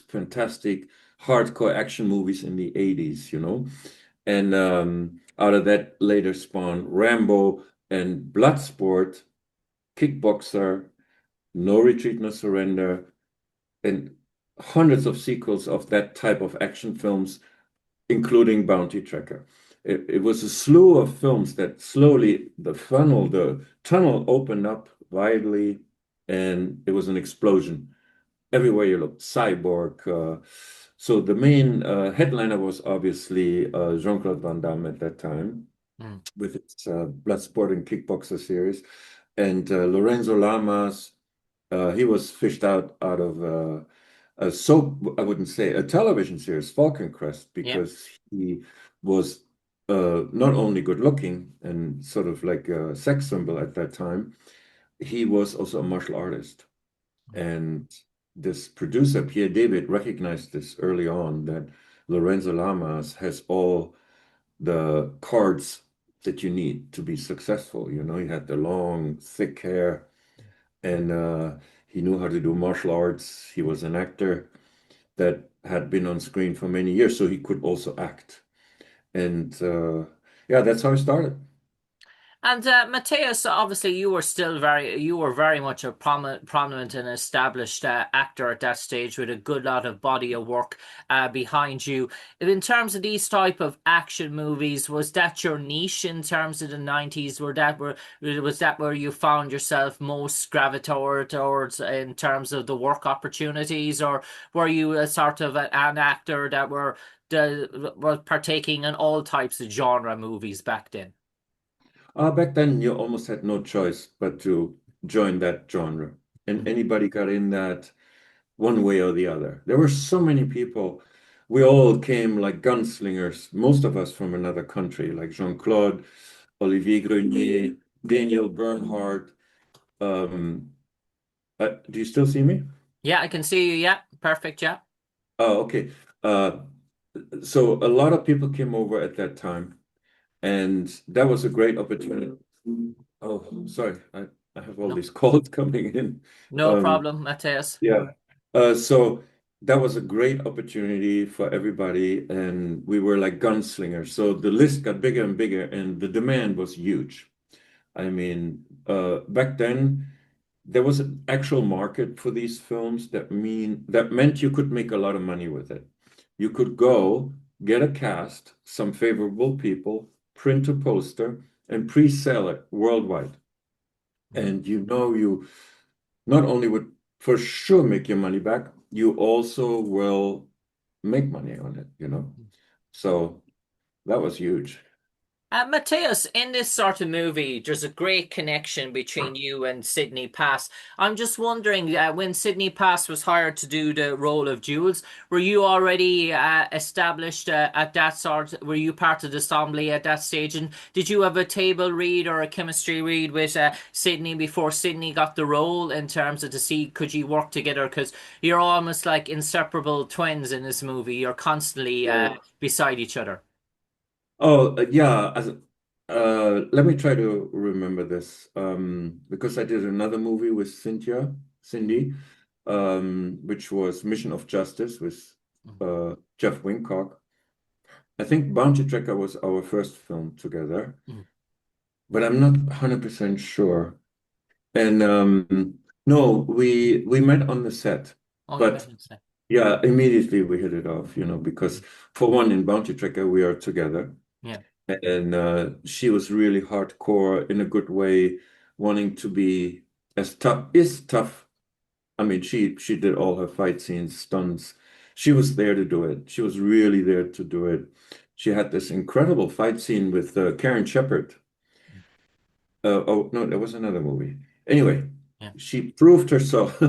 fantastic hardcore action movies in the 80s, you know. And out of that later spawned Rambo and Bloodsport, Kickboxer, No Retreat, No Surrender, and hundreds of sequels of that type of action films, including Bounty Tracker. It was a slew of films that slowly the tunnel opened up widely, and it was an explosion everywhere you looked. Cyborg. So the main headliner was obviously Jean-Claude Van Damme at that time Mm. with its Bloodsport and Kickboxer series, and Lorenzo Lamas. He was fished out of a soap, I wouldn't say a television series, Falcon Crest, Yeah. because he was not only good looking and sort of like a sex symbol at that time, he was also a martial artist. And this producer, Pierre David, recognized this early on that Lorenzo Lamas has all the cards that you need to be successful. You know, he had the long, thick hair, and he knew how to do martial arts. He was an actor that had been on screen for many years, so he could also act. And yeah, that's how I started. And Matthias, obviously, you were very much a prominent and established actor at that stage with a good lot of body of work behind you. In terms of these type of action movies, was that your niche in terms of the 90s? Was that where you found yourself most gravitated towards in terms of the work opportunities, or were you a sort of an actor that were partaking in all types of genre movies back then? Back then, you almost had no choice but to join that genre. And Mm. anybody got in that one way or the other. There were so many people. We all came like gunslingers, most of us from another country, like Jean-Claude, Olivier Grenier, Daniel Bernhardt. Um, do you still see me? Yeah, I can see you. Yeah, perfect. Yeah. Oh, okay. Uh, so a lot of people came over at that time, and that was a great opportunity. Oh, sorry, I have all No, these calls coming in. no Um, problem, Matthias. yeah. So that was a great opportunity for everybody, and we were like gunslingers. So the list got bigger and bigger, and the demand was huge. I mean, back then there was an actual market for these films that meant you could make a lot of money with it. You could go get a cast, some favorable people, print a poster, and pre-sell it worldwide. Mhm. And you know you not only would for sure make your money back, you also will make money on it, you know? So that was huge. Matthias, in this sort of movie, there's a great connection between you and Cyndi Pass. I'm just wondering, when Cyndi Pass was hired to do the role of Jules, were you already established at that sort? Were you part of the assembly at that stage? And did you have a table read or a chemistry read with Sydney before Sydney got the role in terms of to see could you work together? Because you're almost like inseparable twins in this movie. You're constantly beside each other. Oh, yeah. Let me try to remember this because I did another movie with Cindy, which was Mission of Justice with Jeff Wincock. I think Bounty Tracker was our first film together, Mhm. but I'm not 100% sure. And no, we met on the set, Oh, you met but him. yeah, immediately we hit it off, you know, because for one, in Bounty Tracker, we are together. Yeah. And she was really hardcore in a good way, wanting to be as tough, is tough. I mean, she did all her fight scenes, stunts. She was there to do it. She was really there to do it. She had this incredible fight scene with Karen Shepard. Oh, no, there was another movie. Anyway, Yeah. she proved herself.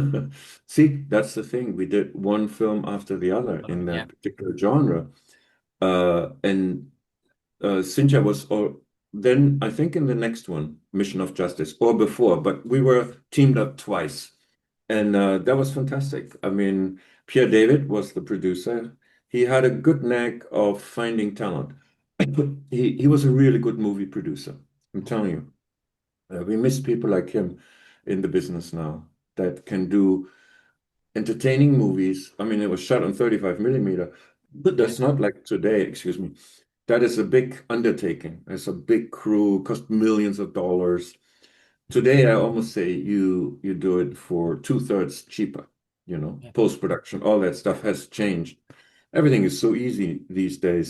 See, that's the thing. We did one film after the other in Yeah. that particular genre. And Cynthia was, or then I think in the next one, Mission of Justice, or before, but we were teamed up twice. And that was fantastic. I mean, Pierre David was the producer. He had a good knack of finding talent. He was a really good movie producer. I'm telling you. We miss people like him in the business now that can do entertaining movies. I mean, it was shot on 35 millimeter, but Yeah. that's not like today, excuse me. That is a big undertaking. It's a big crew, cost millions of dollars. Today, I almost say you do it for two-thirds cheaper, Yeah. post-production, all that stuff has changed. Everything is so easy these days.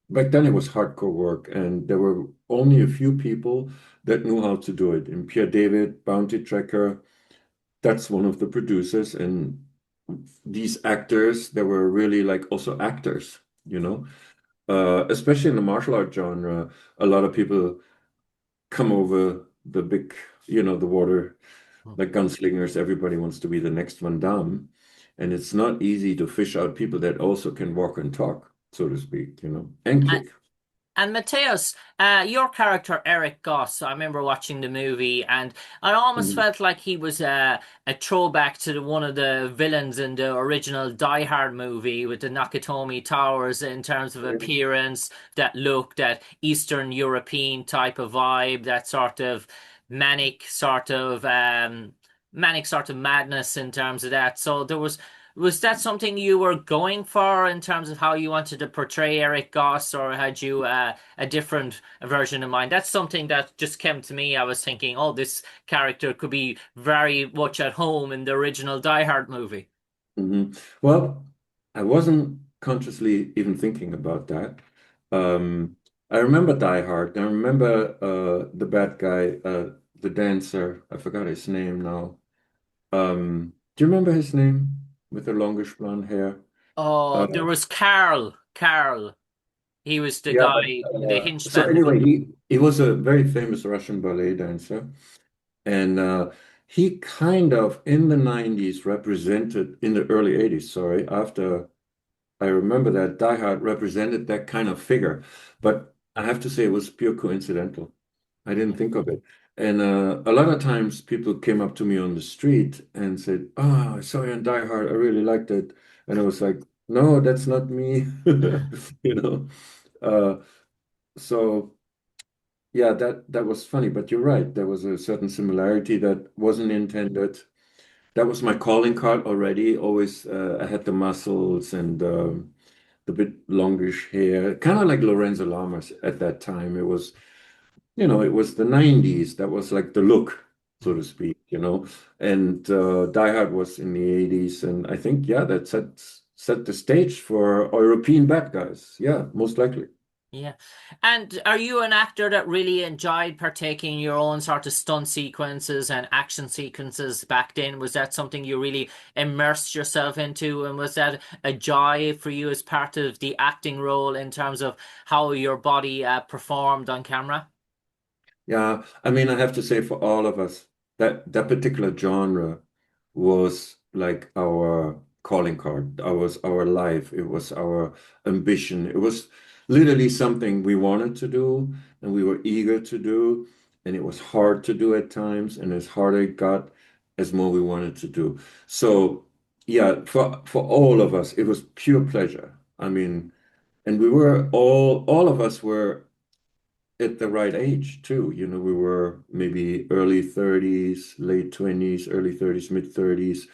Back then, it was hardcore work, and there were only a few people that knew how to do it. And Pierre David, Bounty Tracker, that's one of the producers. And these actors, they were really like also actors, especially in the martial art genre. A lot of people come over the big, the water, Mm. like gunslingers. Everybody wants to be the next Van Damme. And it's not easy to fish out people that also can walk and talk, so to speak, and And, kick. and Matthias, your character Erik Gauss, I remember watching the movie, and I almost Mhm. felt like he was a throwback to one of the villains in the original Die Hard movie with the Nakatomi Towers in terms of appearance, that look, that Eastern European type of vibe, that sort of manic sort of manic sort of madness in terms of that. So was that something you were going for in terms of how you wanted to portray Erik Gauss, or had you a different version in mind? That's something that just came to me. I was thinking, oh, this character could be very much at home in the original Die Hard movie. Well, I wasn't consciously even thinking about that. I remember Die Hard. I remember the bad guy, the dancer. I forgot his name now. Do you remember his name with the longish blonde hair? Oh, Uh, there was Carl. Carl. He was the yeah, but guy, the so henchman. anyway, he was a very famous Russian ballet dancer, and he kind of in the 90s represented in the early 80s, sorry, after I remember that Die Hard represented that kind of figure, but I have to say it was pure coincidental. I didn't think of it. And a lot of times people came up to me on the street and said, "Oh, I saw you in Die Hard. I really liked it." And I was like, "No, that's not me." You know. Uh, so yeah, that was funny, but you're right. There was a certain similarity that wasn't intended. That was my calling card already. Always, I had the muscles and the bit longish hair, kind of like Lorenzo Lamas at that time. It was the 90s. That was like the look, so to speak, And Die Hard was in the 80s. And I think, yeah, that set the stage for European bad guys. Yeah, most likely. Yeah. And are you an actor that really enjoyed partaking in your own sort of stunt sequences and action sequences back then? Was that something you really immersed yourself into? And was that a joy for you as part of the acting role in terms of how your body performed on camera? Yeah, I mean, I have to say for all of us, that particular genre was like our calling card. That was our life. It was our ambition. It was literally something we wanted to do and we were eager to do. And it was hard to do at times. And as harder it got, as more we wanted to do. So yeah, for all of us, it was pure pleasure. I mean, and we were all of us were at the right age too. We were maybe early 30s, late 20s, early 30s, mid 30s,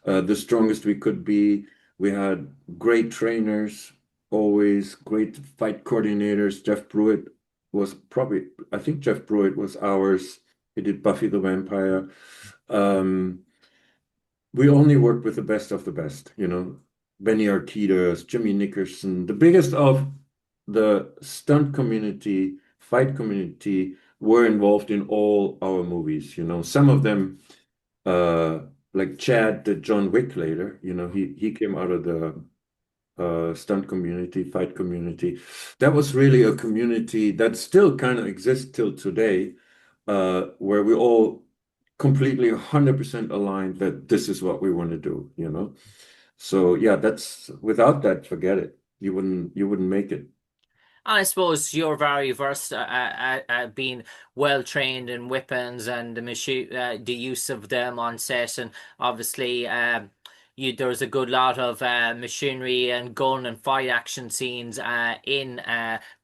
the strongest we could be. We had great trainers, always great fight coordinators. Jeff Pruitt was probably, I think Jeff Pruitt was ours. He did Buffy the Vampire. Um, we only worked with the best of the best, Benny Artidas, Jimmy Nickerson, the biggest of the stunt community, fight community were involved in all our movies, Some of them, uh, like Chad did John Wick later, he came out of the stunt community, fight community. That was really a community that still kind of exists till today, where we all completely 100% aligned that this is what we want to do. So yeah, that's without that, forget it. You wouldn't make it. I suppose you're very versed at being well trained in weapons and the use of them on set, and obviously, there's a good lot of machinery and gun and fight action scenes in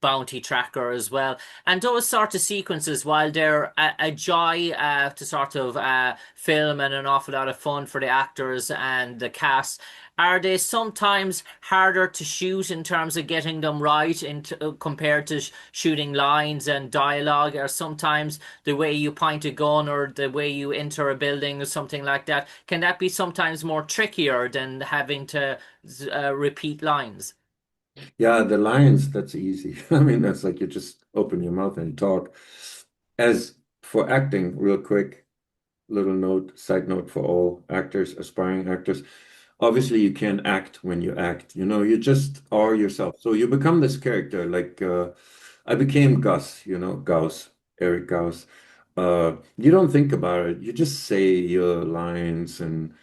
Bounty Tracker as well. And those sort of sequences, while they're a joy to sort of film and an awful lot of fun for the actors and the cast, are they sometimes harder to shoot in terms of getting them right compared to shooting lines and dialogue, or sometimes the way you point a gun or the way you enter a building or something like that? Can that be sometimes more trickier than having to repeat lines? Yeah, the lines, that's easy. I mean, that's like you just open your mouth and talk. As for acting, real quick, little note, side note for all actors, aspiring actors. Obviously, you can't act when you act. You just are yourself. So you become this character. Like I became Gus, Gauss, Erik Gauss. You don't think about it. You just say your lines and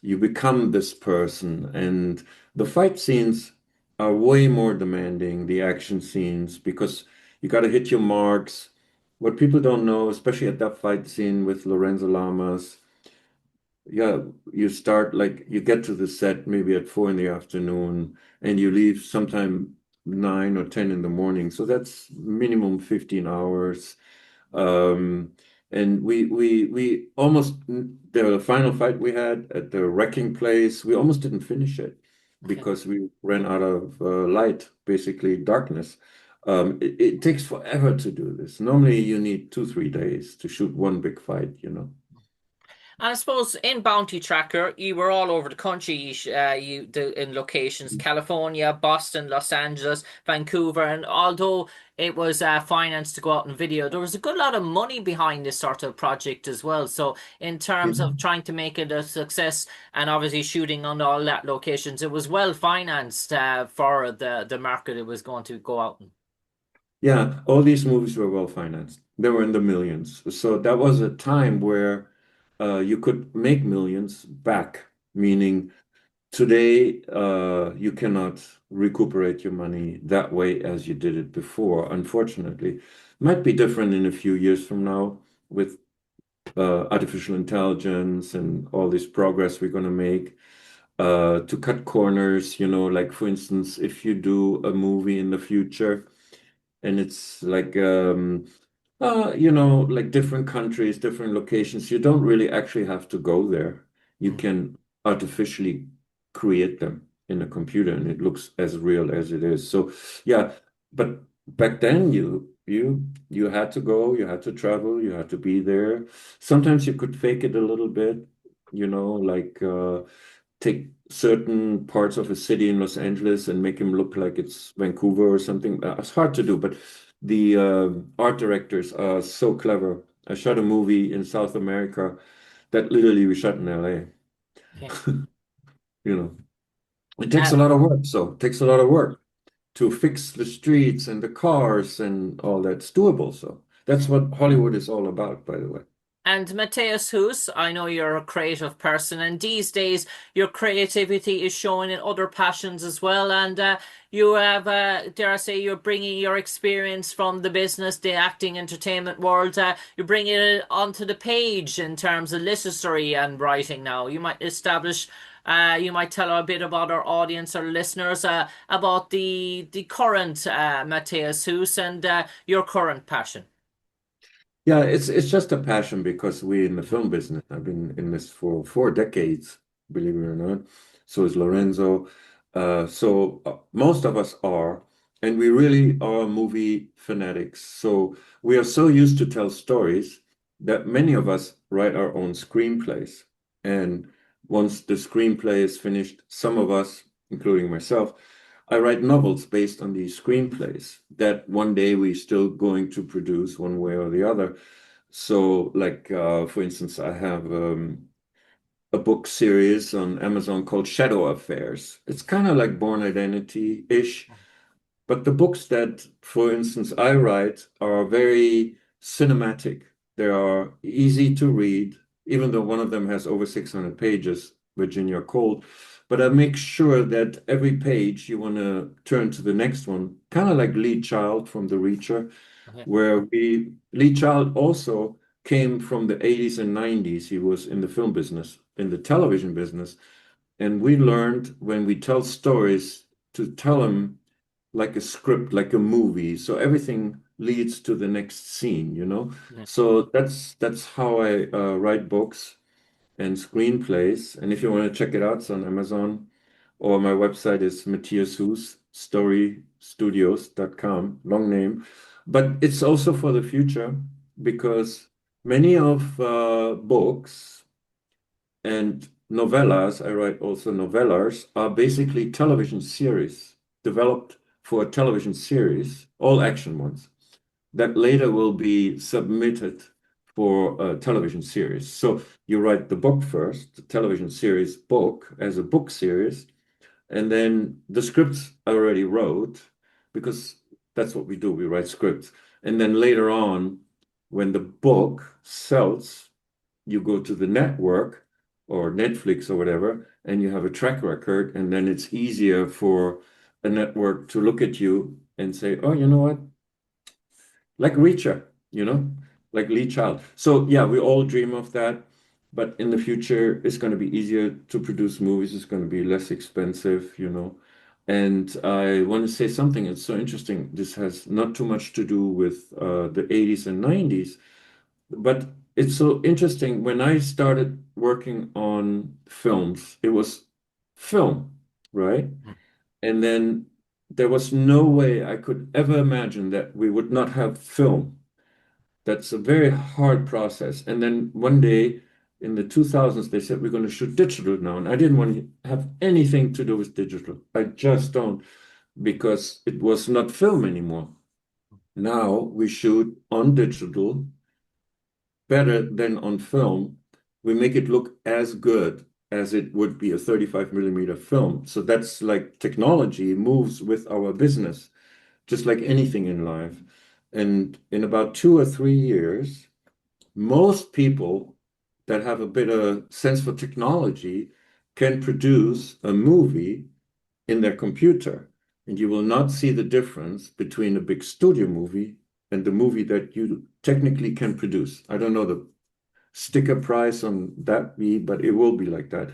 you become this person. And the fight scenes are way more demanding, the action scenes, because you got to hit your marks. What people don't know, especially at that fight scene with Lorenzo Lamas, yeah, you start like you get to the set maybe at 4 in the afternoon and you leave sometime 9 or 10 in the morning. So that's minimum 15 hours. Um, and we almost the final fight we had at the wrecking place, we almost didn't finish it Okay. because we ran out of light, basically darkness. It takes forever to do this. Normally you need 2, 3 days to shoot one big fight. And I suppose in Bounty Tracker, you were all over the country. In locations: California, Boston, Los Angeles, Vancouver, and although it was financed to go out in video, there was a good lot of money behind this sort of project as well. So, in terms of trying to make it a success, and obviously shooting on all that locations, it was well financed for the market it was going to go out in. Yeah, all these movies were well financed. They were in the millions. So that was a time where you could make millions back, meaning today you cannot recuperate your money that way as you did it before, unfortunately. Might be different in a few years from now with artificial intelligence and all this progress we're going to make to cut corners, like for instance, if you do a movie in the future and it's like like different countries, different locations. You don't really actually have to go there. You Mm. can artificially create them in a computer and it looks as real as it is. So yeah, but back then you had to go, you had to travel, you had to be there. Sometimes you could fake it a little bit, like take certain parts of a city in Los Angeles and make him look like it's Vancouver or something. It's hard to do, but the art directors are so clever. I shot a movie in South America that literally we shot in LA. Okay. You know, it takes Uh, a lot of work. So it takes a lot of work to fix the streets and the cars and all that. It's doable. So that's what Hollywood is all about, by the way. And Matthias Hues, I know you're a creative person, and these days your creativity is showing in other passions as well. And you have, dare I say, you're bringing your experience from the business, the acting, entertainment world. You're bringing it onto the page in terms of literary and writing. Now, you might tell a bit about our audience or listeners about the current Matthias Hues and your current passion. Yeah, it's just a passion because we in the film business. I've been in this for 4 decades, believe it or not. So is Lorenzo. So most of us are, and we really are movie fanatics. So we are so used to tell stories that many of us write our own screenplays. And once the screenplay is finished, some of us, including myself, I write novels based on these screenplays that one day we're still going to produce one way or the other. So, like, for instance, I have a book series on Amazon called Shadow Affairs. It's kind of like Born Identity-ish, but the books that, for instance, I write are very cinematic. They are easy to read, even though one of them has over 600 pages, Virginia Cold. But I make sure that every page you want to turn to the next one, kind of like Lee Child from The Reacher, Okay. where Lee Child also came from the 80s and 90s. He was in the film business, in the television business, And we learned when we tell stories to tell them like a script, like a movie. So everything leads to the next scene, you know? Yeah. So that's how I write books and screenplays. And if you want to check it out, it's on Amazon, or my website is Matthias Hues, storystudios.com, long name. But it's also for the future because many of books and novellas, I write also novellas, are basically television series developed for a television series, all action ones, that later will be submitted for a television series. So you write the book first, the television series book as a book series, and then the scripts I already wrote because that's what we do. We write scripts. And then later on, when the book sells, you go to the network or Netflix or whatever, and you have a track record, and then it's easier for a network to look at you and say, oh, you know what? Like Reacher, you know, like Lee Child. So yeah, we all dream of that, but in the future, it's going to be easier to produce movies. It's going to be less expensive, you know. And I want to say something. It's so interesting. This has not too much to do with the 80s and 90s, but it's so interesting. When I started working on films, it was film, right? Mm. And then there was no way I could ever imagine that we would not have film. That's a very hard process. And then one day in the 2000s, they said, we're going to shoot digital now. And I didn't want to have anything to do with digital. I just don't, because it was not film anymore. Now we shoot on digital better than on film. We make it look as good as it would be a 35 millimeter film. So that's like technology moves with our business, just like anything in life. And in about 2 or 3 years, most people that have a bit of sense for technology can produce a movie in their computer. And you will not see the difference between a big studio movie and the movie that you technically can produce. I don't know the sticker price on that be, but it will be like that.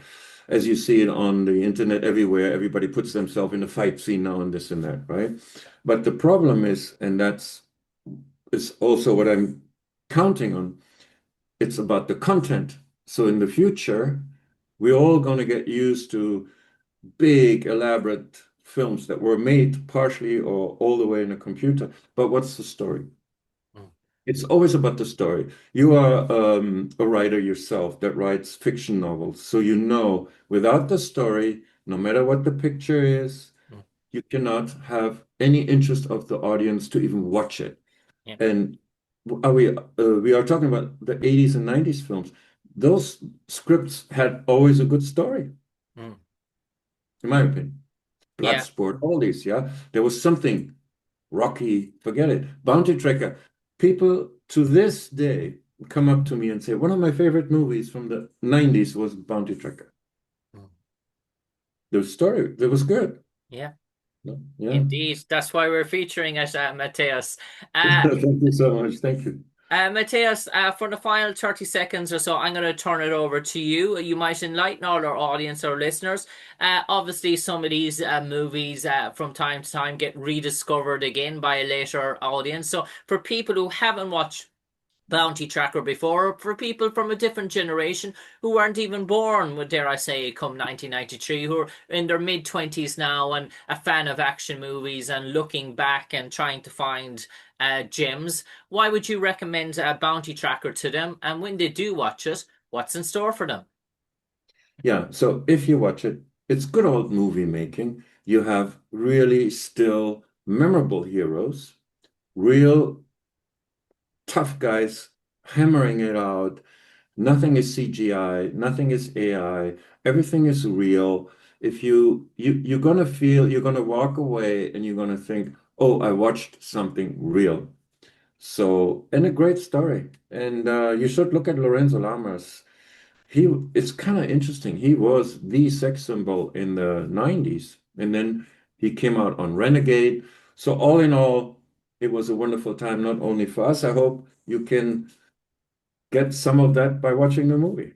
As you see it on the internet everywhere, everybody puts themselves in a fight scene now and this and that, right? But the problem is, and is also what I'm counting on, it's about the content. So in the future, we're all going to get used to big, elaborate films that were made partially or all the way in a computer. But what's the story? Mm. It's always about the story. You are a writer yourself that writes fiction novels. So you know, without the story, no matter what the picture is, Mm. you cannot have any interest of the audience to even watch it. Yeah. And we are talking about the 80s and 90s films. Those scripts had always a good story, Mm. in my opinion. Yeah. Bloodsport, all these, yeah. There was something Rocky, forget it. Bounty Tracker. People to this day come up to me and say, one of my favorite movies from the 90s was Bounty Tracker. Mm. The story, it was good. Yeah. Yeah. Indeed. That's why we're featuring it, Matthias. Uh, Thank you so much. Thank you. Matthias, for the final 30 seconds or so, I'm going to turn it over to you. You might enlighten all our audience or listeners. Obviously, some of these movies from time to time get rediscovered again by a later audience. So, for people who haven't watched Bounty Tracker before, for people from a different generation who weren't even born, dare I say, come 1993, who are in their mid 20s now and a fan of action movies and looking back and trying to find gems, why would you recommend Bounty Tracker to them? And when they do watch it, what's in store for them? Yeah. So if you watch it, it's good old movie making. You have really still memorable heroes, real tough guys hammering it out. Nothing is CGI, nothing is AI, everything is real. If you're gonna feel, you're gonna walk away and you're gonna think, oh, I watched something real. So, and a great story. And you should look at Lorenzo Lamas. It's kind of interesting. He was the sex symbol in the 90s, and then he came out on Renegade. So all in all, it was a wonderful time, not only for us. I hope you can get some of that by watching the movie.